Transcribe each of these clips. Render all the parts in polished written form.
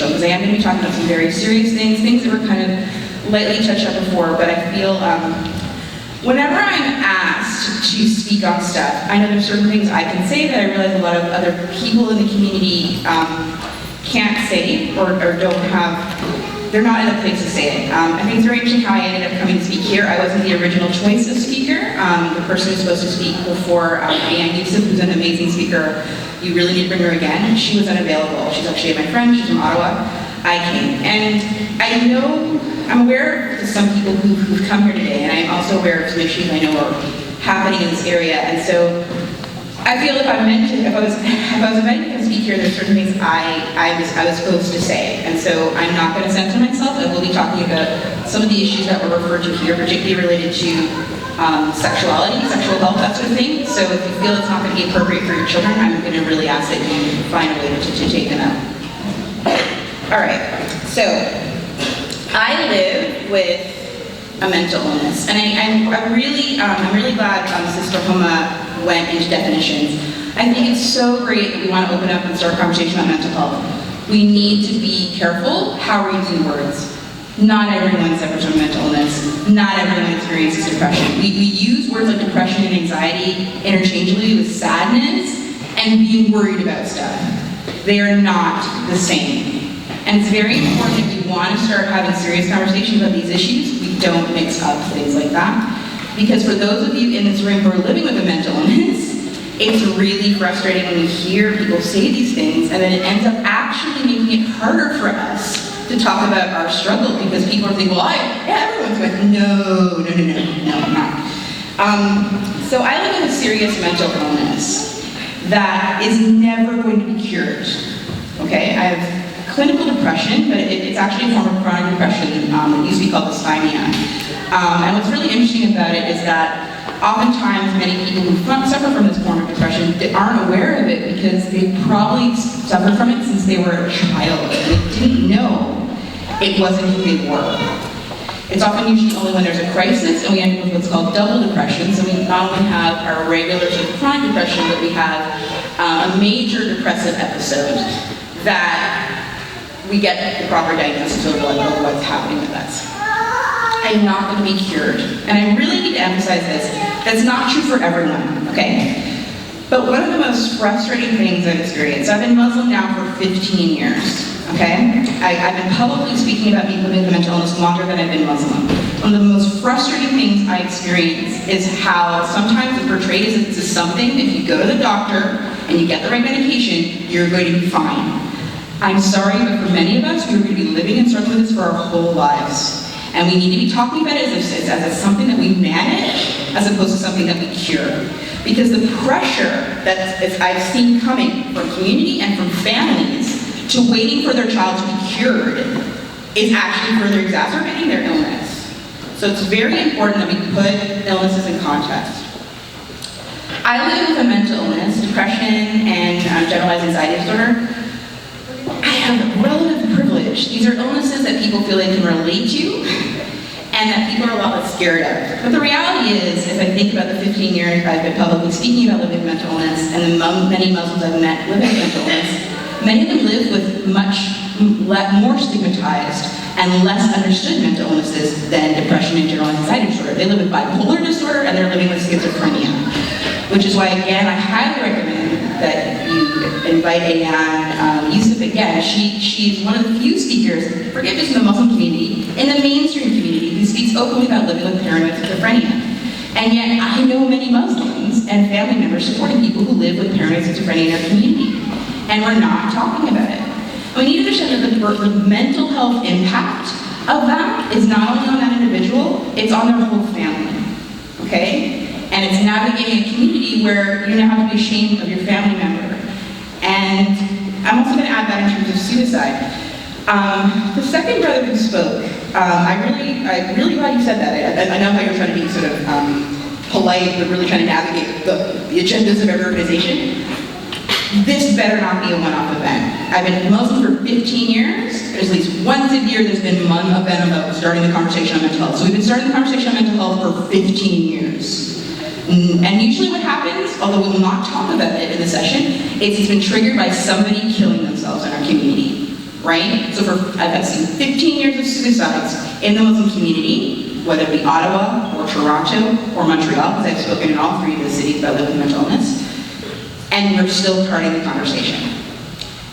crucial, because I am going to be talking about some very serious things that were kind of lightly touched up before, but I feel whenever I'm asked to speak on stuff, I know there's certain things I can say that I realize a lot of other people in the community can't say or don't have, they're not in a place to say it. I think it's very interesting how I ended up coming to speak here. I wasn't the original choice of speaker. The person who's supposed to speak before Anne Yusuf, who's an amazing speaker, you really need to bring her again. She was unavailable. She's actually my friend, she's from Ottawa. I came, and I know, I'm aware of some people who've come here today, and I'm also aware of some issues I know are happening in this area, and so I feel if I was invited to speak here, there's certain things I was supposed to say, and so I'm not going to censor myself. I will be talking about some of the issues that were referred to here, particularly related to sexuality, sexual health, that sort of thing. So if you feel it's not going to be appropriate for your children, I'm going to really ask that you find a way to take them out. All right, so I live with a mental illness, and I'm really glad Sister Homa went into definitions. I think it's so great that we want to open up and start a conversation about mental health. We need to be careful how we're using words. Not everyone suffers from mental illness. Not everyone experiences depression. We use words like depression and anxiety interchangeably with sadness and being worried about stuff. They are not the same. And it's very important if we want to start having serious conversations about these issues, we don't mix up things like that. Because for those of you in this room who are living with a mental illness, it's really frustrating when we hear people say these things and then it ends up actually making it harder for us to talk about our struggle, because people are thinking, well, everyone's going, no, I'm not. So I live with a serious mental illness that is never going to be cured. Okay, I have clinical depression, but it's actually a form of chronic depression. It used to be called dysthymia. And what's really interesting about it is that oftentimes many people who suffer from this form of depression aren't aware of it because they probably suffered from it since they were a child. And they didn't know it wasn't who they were. It's often usually only when there's a crisis and we end up with what's called double depression. So we not only have our regular sort of chronic depression, but we have a major depressive episode that we get the proper diagnosis of what's happening with us. I'm not going to be cured. And I really need to emphasize this. That's not true for everyone, okay? But one of the most frustrating things I've experienced, I've been Muslim now for 15 years, okay? I've been publicly speaking about me living with mental illness longer than I've been Muslim. One of the most frustrating things I experience is how sometimes it's portrayed as if this is something, if you go to the doctor and you get the right medication, you're going to be fine. I'm sorry, but for many of us, we're going to be living and struggling with this for our whole lives. And we need to be talking about it as something that we manage, as opposed to something that we cure. Because the pressure that I've seen coming from community and from families to waiting for their child to be cured is actually further exacerbating their illness. So it's very important that we put illnesses in context. I live with a mental illness, depression, and generalized anxiety disorder. I have relative privilege. These are illnesses that people feel they can relate to and that people are a lot less scared of. But the reality is, if I think about the 15 years I've been publicly speaking about living with mental illness and the many Muslims I've met living with mental illness, many of them live with much more stigmatized and less understood mental illnesses than depression and generalized anxiety disorder. They live with bipolar disorder and they're living with schizophrenia. Which is why, again, I highly recommend that you invite Anne Yusuf again. She's one of the few speakers, forget just in the Muslim community, in the mainstream community, who speaks openly about living with paranoid schizophrenia. And yet, I know many Muslims and family members supporting people who live with paranoid schizophrenia in their community. And we're not talking about it. We need to understand that the mental health impact of that is not only on that individual, it's on their whole family, okay? And it's navigating a community where you now have to be ashamed of your family member. And I'm also going to add that in terms of suicide. The second brother who spoke, I'm really glad you said that. I know how you're trying to be sort of polite, but really trying to navigate the agendas of every organization. This better not be a one-off event. I've been Muslim for 15 years. There's at least once a year there's been one event about starting the conversation on mental health. So we've been starting the conversation on mental health for 15 years. And usually what happens, although we will not talk about it in the session, is it's been triggered by somebody killing themselves in our community. right? So I've seen 15 years of suicides in the Muslim community, whether it be Ottawa or Toronto or Montreal, because I've spoken in all three of the cities about living with mental illness, and we're still parting the conversation.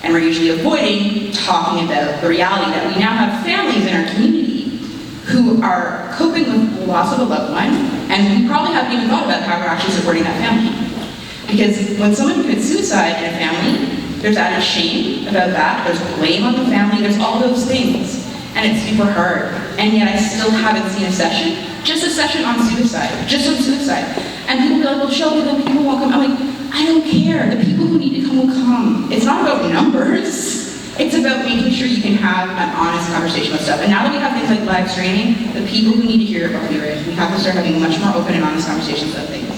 And we're usually avoiding talking about the reality that we now have families in our community who are coping with the loss of a loved one, and we probably haven't even thought about how we're actually supporting that family. Because when someone commits suicide in a family, there's added shame about that, there's blame on the family, there's all those things. And it's super hard. And yet I still haven't seen a session, just a session on suicide, just on suicide. And people be like, well, Shelby, then people won't come. I'm like, I don't care. The people who need to come will come. It's not about numbers. It's about making sure you can have an honest conversation about stuff. And now that we have things like live streaming, the people who need to hear it will hear it. We have to start having much more open and honest conversations about things.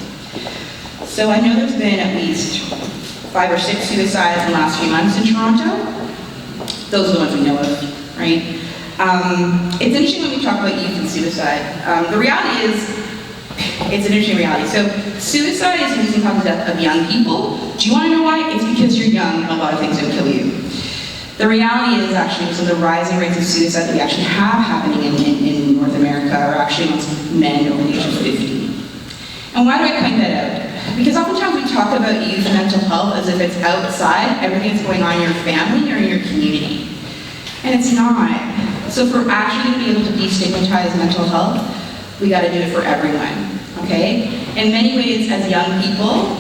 So I know there's been at least 5 or 6 suicides in the last few months in Toronto. Those are the ones we know of, right? It's interesting when we talk about youth and suicide. The reality is, it's an interesting reality. So suicide is increasing cause of death of young people. Do you want to know why? It's because you're young and a lot of things don't kill you. The reality is actually, so the rising rates of suicide that we actually have happening in North America are actually amongst men over the age of 50. And why do I point that out? Because oftentimes we talk about youth and mental health as if it's outside everything that's going on in your family or in your community. And it's not. So if we're actually going to be able to destigmatize mental health, we got to do it for everyone, okay? In many ways, as young people,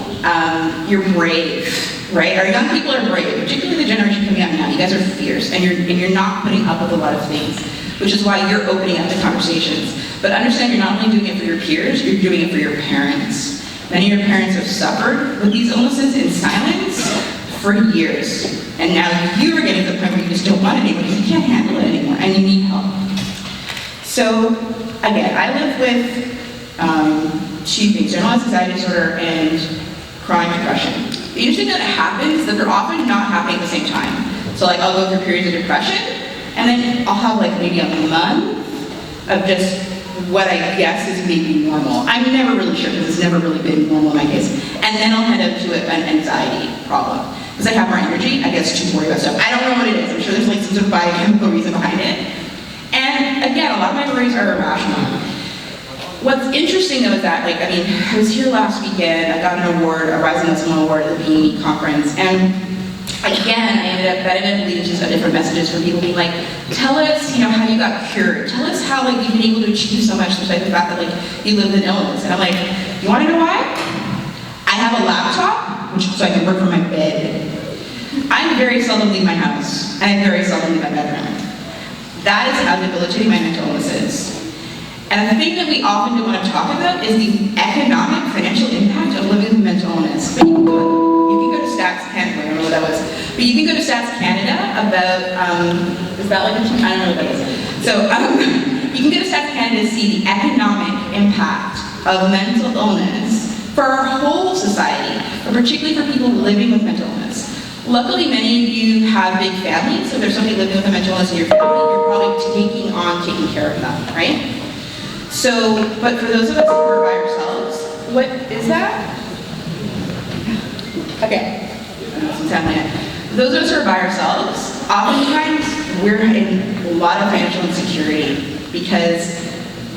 you're brave, right? Our young people are brave, particularly the generation coming up now. You guys are fierce, and you're not putting up with a lot of things, which is why you're opening up the conversations. But understand you're not only doing it for your peers, you're doing it for your parents. Many of your parents have suffered with these illnesses in silence for years. And now you are getting to the point where you just don't want it anymore because you can't handle it anymore and you need help. So, again, I live with 2 things, generalized anxiety disorder and chronic depression. The interesting thing that happens is that they're often not happening at the same time. So like I'll go through periods of depression and then I'll have like maybe a month of just what I guess is maybe normal. I'm never really sure because it's never really been normal in my case. And then I'll head up to an anxiety problem. Because I have more energy, I guess, to worry about stuff. I don't know what it is. I'm sure there's like some sort of biochemical reason behind it. And again, a lot of my worries are irrational. What's interesting though is that, like, I mean, I was here last weekend, I got an award, a Rising Muslim Award at the BME conference, and again, that ended up leading to different messages from people being like, tell us, how you got cured. Tell us how, like, you've been able to achieve so much despite the fact that, like, you lived an illness. And I'm like, you want to know why? I have a laptop, so I can work from my bed. I very seldom leave my house, and I very seldom leave my bedroom. That is how debilitating my mental illness is. And the thing that we often don't want to talk about is the economic, financial impact of living with mental illness. But you can go to Stats Canada, I don't know what that was, but you can go to Stats Canada about, is that like I don't know what that is. So you can go to Stats Canada to see the economic impact of mental illness for our whole society, but particularly for people living with mental illness. Luckily, many of you have big families, so if there's somebody living with a mental illness in your family, you're probably taking care of them, right? So, but for those of us who are by ourselves, what is that? Okay. Those of us who are by ourselves, oftentimes we're in a lot of financial insecurity because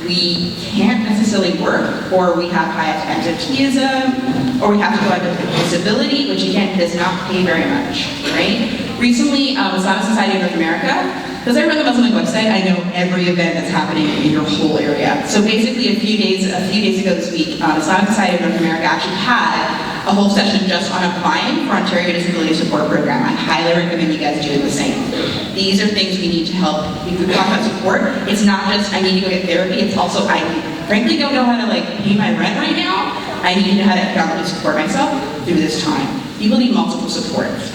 we can't necessarily work, or we have high absenteeism, or we have to go on disability, which again does not pay very much, right? Recently, Islamic Society of North America, because I run the Muslim website, I know every event that's happening in your whole area. So basically, a few days ago this week, Islamic Society of North America actually had a whole session just on applying for Ontario Disability Support Program. I highly recommend you guys do the same. These are things we need to help. If we talk about support, it's not just I need to go get therapy, it's also I frankly don't know how to pay my rent right now. I need to know how to economically support myself through this time. People need multiple supports.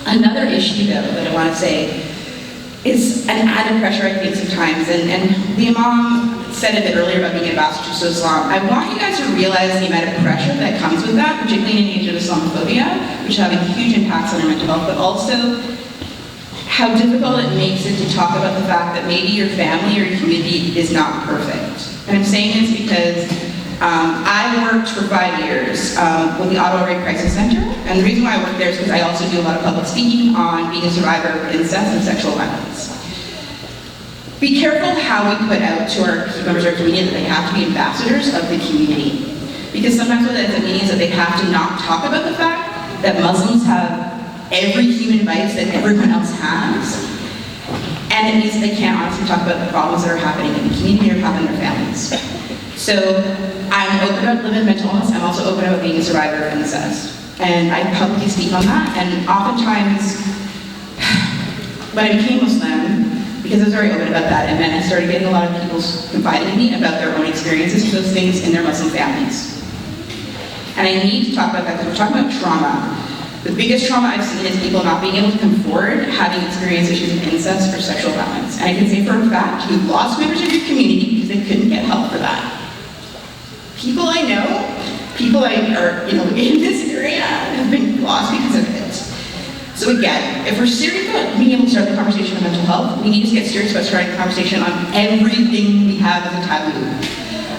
Another issue though that I want to say is an added pressure I think sometimes, and the Imam said a bit earlier about being an ambassador to Islam. I want you guys to realize the amount of pressure that comes with that, particularly in an age of Islamophobia, which is having huge impacts on our mental health, but also how difficult it makes it to talk about the fact that maybe your family or your community is not perfect. And I'm saying this because I worked for 5 years with the Ottawa Rape Crisis Center, and the reason why I work there is because I also do a lot of public speaking on being a survivor of incest and sexual violence. Be careful how we put out to our members of our community that they have to be ambassadors of the community. Because sometimes what that means is that they have to not talk about the fact that Muslims have every human vice that everyone else has. And it means that they can't honestly talk about the problems that are happening in the community or happening in their families. So I'm open about living mental illness. I'm also open about being a survivor of incest. And I publicly speak on that. And oftentimes, when I became Muslim, because I was very open about that, and then I started getting a lot of people confiding in me about their own experiences with those things in their Muslim families. And I need to talk about that because we're talking about trauma. The biggest trauma I've seen is people not being able to come forward, having experienced issues of incest or sexual violence. And I can say for a fact, you've lost members of your community because they couldn't get help for that. People I know, people I are, in this area have been lost because of it. So again, if we're serious about being able to start the conversation on mental health, we need to get serious about starting the conversation on everything we have as a taboo.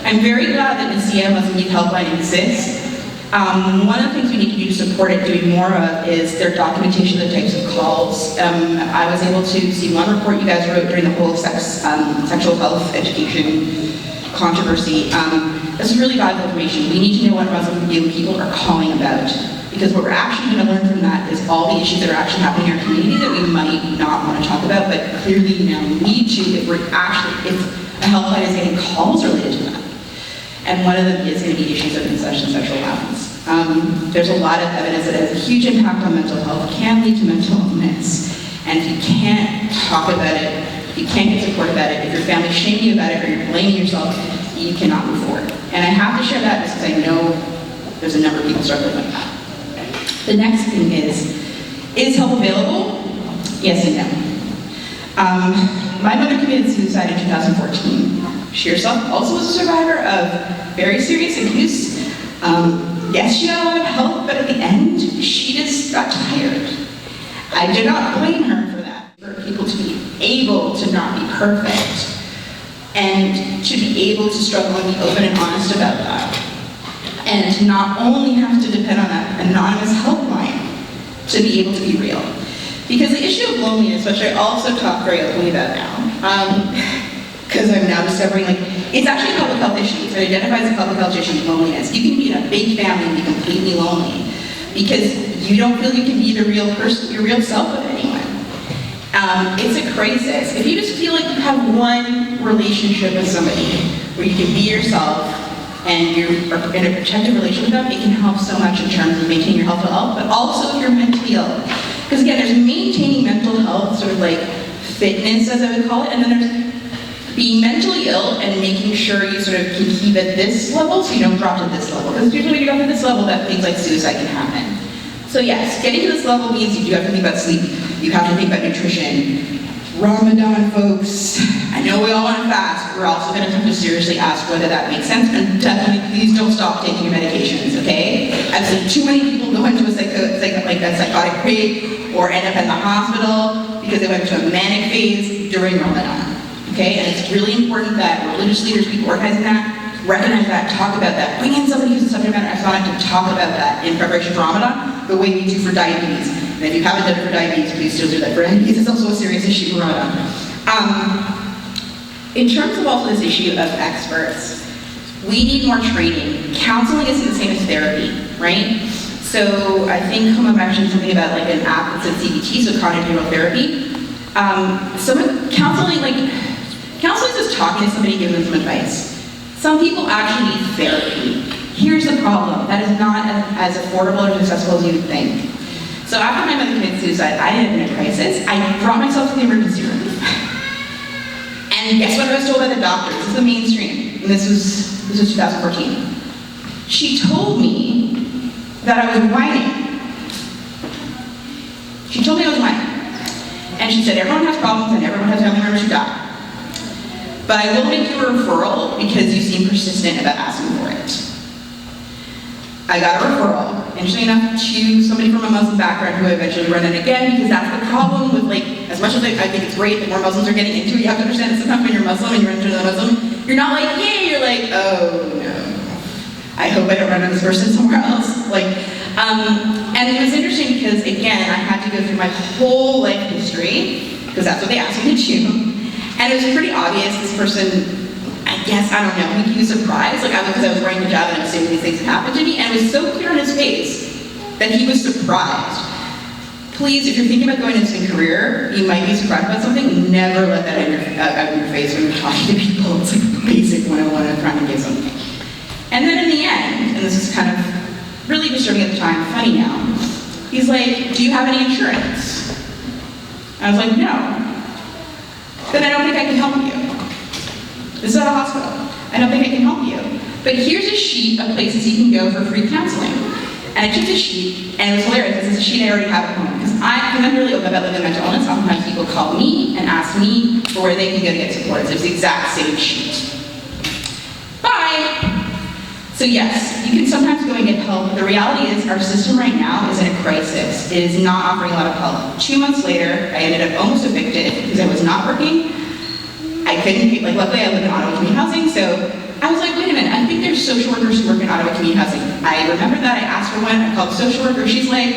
I'm very glad that the CM Muslim Youth Helpline exists. One of the things we need to do to support it doing more of is their documentation of the types of calls. I was able to see one report you guys wrote during the whole sexual health education controversy. This is really valuable information. We need to know what Muslim young people are calling about. Because what we're actually going to learn from that is all the issues that are actually happening in our community that we might not want to talk about, but clearly now need to if a helpline is getting calls related to that. And one of them is going to be issues of incest and sexual violence. There's a lot of evidence that it has a huge impact on mental health, can lead to mental illness. And if you can't talk about it, if you can't get support about it, if your family's shaming you about it or you're blaming yourself, you cannot move forward. And I have to share that because I know there's a number of people struggling with that. The next thing is help available? Yes and no. My mother committed suicide in 2014. She herself also was a survivor of very serious abuse. Yes, she had a lot of help, but at the end, she just got tired. I do not blame her for that. For people to be able to not be perfect and to be able to struggle and be open and honest about that. And to not only have to depend on that anonymous helpline to be able to be real. Because the issue of loneliness, which I also talk very openly about now, because I'm now discovering, it's actually a public health issue. So it identifies a public health issue, loneliness. You can be in a big family and be completely lonely because you don't feel you can be the real person, your real self with anyone. It's a crisis. If you just feel like you have one relationship with somebody where you can be yourself and you're in a protective relationship with them, it can help so much in terms of maintaining your health, but also if you're mentally ill. Because again, there's maintaining mental health, sort of like fitness, as I would call it, and then there's being mentally ill and making sure you sort of can keep at this level so you don't drop to this level. Because usually when you drop to this level, that things like suicide can happen. So yes, getting to this level means you do have to think about sleep, you have to think about nutrition. Ramadan, folks, I know we all want to fast, but we're also going to have to seriously ask whether that makes sense, and definitely please don't stop taking your medications, okay? I've seen too many people go into a psychotic break or end up in the hospital because they went into a manic phase during Ramadan, okay? And it's really important that religious leaders, people organizing that, recognize that, talk about that, bring in somebody who's a subject matter expert to talk about that in preparation for Ramadan, the way we do for diabetes. And if you haven't done it for diabetes, please still do that for diabetes. It's also a serious issue for Ramadan. In terms of also this issue of experts, we need more training. Counseling isn't the same as therapy, right? So I think Homa mentioned something about like an app that said CBT, so cognitive behavioral therapy. Counseling is just talking to somebody, giving them some advice. Some people actually need therapy. Here's the problem. That is not as affordable or accessible as you would think. So after my mother committed suicide, I ended up in a crisis. I brought myself to the emergency room. And guess what I was told by the doctor? This is the mainstream. And this was 2014. She told me that I was whining. She told me I was whining. And she said, everyone has problems and everyone has family members who die. But I will make you a referral because you seem persistent about asking for it. I got a referral, interestingly enough, to somebody from a Muslim background who I eventually run in again, because that's the problem with as much as I think it's great that more Muslims are getting into it, you have to understand that sometimes when you're Muslim and you run into another Muslim, you're not like, yay, you're like, oh no. I hope I don't run into this person somewhere else. And it was interesting because, again, I had to go through my whole life history, because that's what they asked me to do. And it was pretty obvious this person, I guess, I don't know, he was surprised, because I was wearing hijab and I'm assuming these things had happened to me, and it was so clear on his face that he was surprised. Please, if you're thinking about going into a career, you might be surprised about something, never let that out of your face when you're talking to people. It's like basic 101 of trying to get something. And then in the end, and this is kind of really disturbing at the time, funny now, he's like, do you have any insurance? I was like, no. Then I don't think I can help you. This is at a hospital. I don't think I can help you. But here's a sheet of places you can go for free counseling. And I took the sheet, and it was hilarious, because it's a sheet I already have at home. Because I'm really open about living mental illness. Oftentimes people call me and ask me for where they can go to get support. So it's the exact same sheet. Bye! So yes, you can sometimes go and get help. The reality is our system right now is in a crisis. It is not offering a lot of help. 2 months later, I ended up almost evicted because I was not working. I couldn't pay, luckily I live in Ottawa community housing, so I was like, wait a minute, I think there's social workers who work in Ottawa community housing. I remember that, I asked for one, I called the social worker, she's like,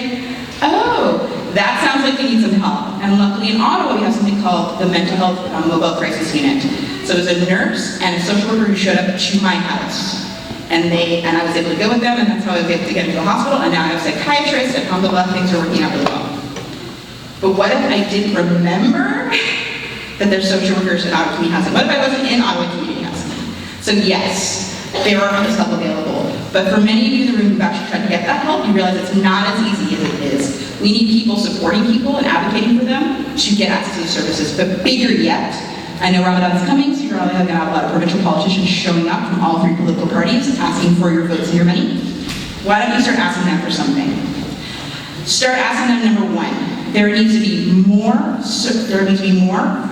oh, that sounds like you need some help. And luckily in Ottawa we have something called the Mental Health Mobile Crisis Unit. So it was a nurse and a social worker who showed up to my house. And I was able to go with them, and that's how I was able to get into the hospital, and now I have a psychiatrist, and alhamdulillah, things are working out really well. But what if I didn't remember that there's social workers in Ottawa community housing? What if I wasn't in Ottawa community housing? So yes, there are this help available. But for many of you in the room who've actually tried to get that help, you realize it's not as easy as it is. We need people supporting people and advocating for them to get access to these services. But bigger yet, I know Ramadan's coming, so you're probably going to have a lot of provincial politicians showing up from all 3 political parties asking for your votes and your money. Why don't you start asking them for something? Start asking them, number 1, there needs to be more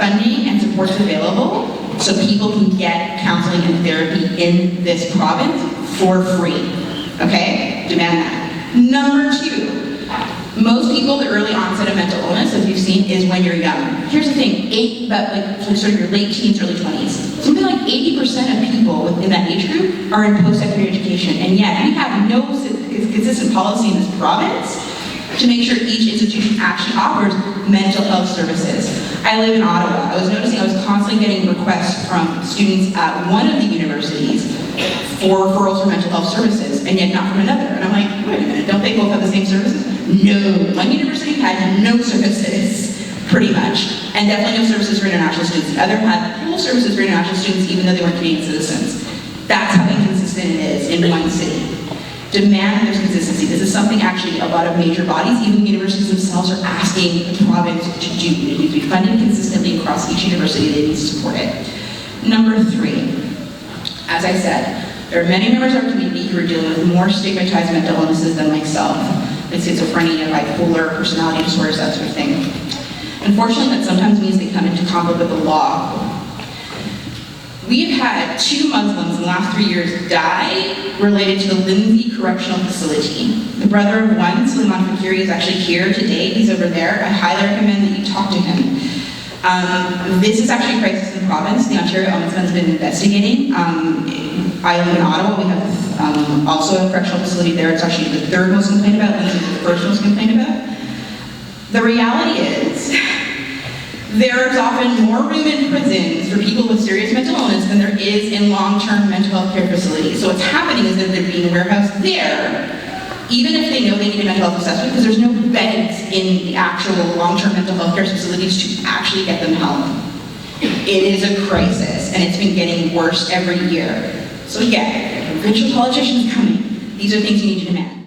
funding and supports available so people can get counseling and therapy in this province for free. Okay? Demand that. Number 2, most people, the early onset of mental illness, as you've seen, is when you're young. Here's the thing, sort of your late teens, early 20s. Something like 80% of people within that age group are in post-secondary education, and yet we have no consistent policy in this province to make sure each institution actually offers mental health services. I live in Ottawa. I was noticing I was constantly getting requests from students at one of the universities for referrals for mental health services, and yet not from another. And I'm like, wait a minute, don't they both have the same services? No, one university had no services, pretty much, and definitely no services for international students. The other had full services for international students, even though they weren't Canadian citizens. That's how inconsistent it is in one city. Demand there's consistency. This is something actually a lot of major bodies, even universities themselves, are asking the province to do. It needs to be funded consistently across each university. They need to support it. Number 3, as I said, there are many members of our community who are dealing with more stigmatized mental illnesses than myself, like schizophrenia, bipolar, personality disorders, that sort of thing. Unfortunately, that sometimes means they come into conflict with the law. We've had 2 Muslims in the last 3 years die related to the Lindsay Correctional Facility. The brother of one, Suleiman Fakiri, is actually here today. He's over there. I highly recommend that you talk to him. This is actually a crisis in the province. The Ontario Ombudsman's been investigating. I live in Ottawa. We have also a correctional facility there. It's actually the 3rd most complained about, Lindsay is the 1st most complained about. The reality is, there's often more room in prisons for people with serious mental illness than there is in long-term mental health care facilities. So what's happening is that they're being warehoused there, even if they know they need a mental health assessment, because there's no beds in the actual long-term mental health care facilities to actually get them help. It is a crisis, and it's been getting worse every year. So yeah, provincial politicians coming. These are things you need to demand.